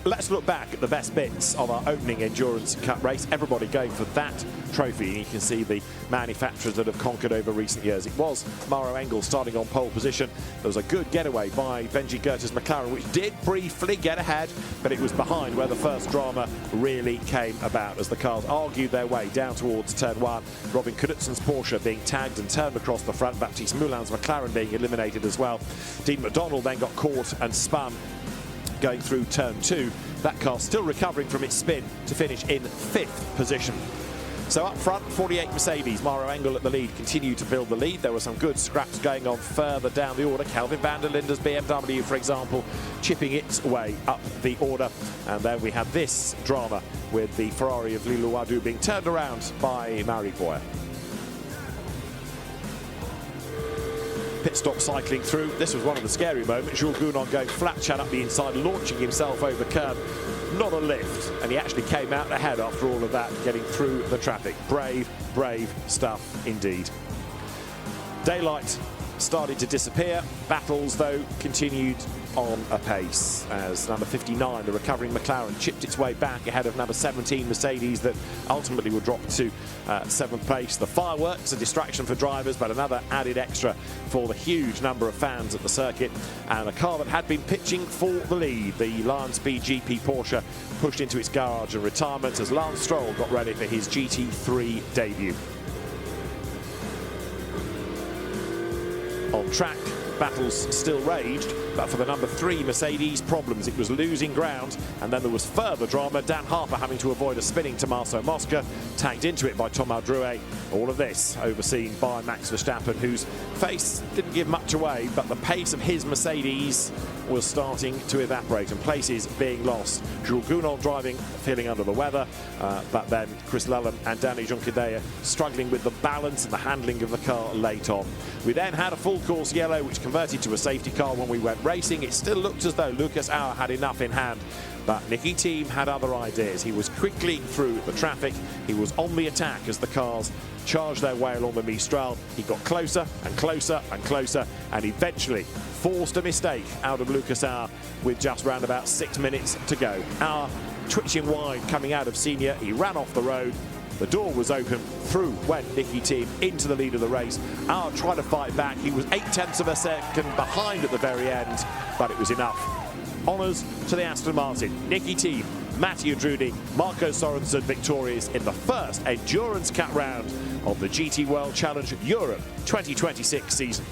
let's look back at the best bits of our opening Endurance Cup race. Everybody going for that trophy, and you can see the manufacturers that have conquered over recent years. It was Maro Engel starting on pole position. There was a good getaway by Benji Goetter's McLaren, which did briefly get ahead, but it was behind where the first drama really came about as the cars argued their way down towards turn 1. Robin Knudsen's Porsche being tagged and turned across the front, Baptiste Moulin's McLaren being eliminated as well. Dean McDonald then got caught and spun going through turn 2. That car still recovering from its spin to finish in 5th position. So up front, 48 Mercedes, Maro Engel at the lead, continued to build the lead. There were some good scraps going on further down the order. Kelvin van der Linde's BMW, for example, chipping its way up the order. And then we had this drama with the Ferrari of Lilou Wadou being turned around by Marie Boyer. Pit stop cycling through. This was one of the scary moments. Jules Gounon going flat chat up the inside, launching himself over curb. Not a lift, and he actually came out ahead after all of that, getting through the traffic. Brave, brave stuff indeed. Daylight started to disappear. Battles, though, continued on apace as number 59, the recovering McLaren, chipped its way back ahead of number 17 Mercedes that ultimately would drop to 7th place. The fireworks, a distraction for drivers, but another added extra for the huge number of fans at the circuit. And a car that had been pitching for the lead, the Lion Speed GP Porsche, pushed into its garage and retirement as Lance Stroll got ready for his GT3 debut. On track, battles still raged, but for the number 3 Mercedes, problems. It was losing ground, and then there was further drama. Dan Harper having to avoid a spinning Tommaso Mosca, tagged into it by Thomas Drouet. All of this overseen by Max Verstappen, whose face didn't give much away, but the pace of his Mercedes was starting to evaporate and places being lost. Jules Gounon driving, feeling under the weather, but then Chris Lullen and Danny Junqueira struggling with the balance and the handling of the car late on. We then had a full course yellow, which converted to a safety car when we went racing. It still looked as though Lucas Auer had enough in hand, but Nicky Thiem had other ideas. He was quickly through the traffic. He was on the attack as the cars charged their way along the Mistral. He got closer and closer and closer, and eventually forced a mistake out of Lucas Auer with just round about 6 minutes to go. Auer twitching wide coming out of senior. He ran off the road. The door was open. Through went Nicky Thiem into the lead of the race. Auer tried to fight back. He was 0.8 of a second behind at the very end, but it was enough. Honours to the Aston Martin. Nicky Thiem, Mattia Drudi, Marco Sorensen victorious in the first Endurance Cup round of the GT World Challenge Europe 2026 season.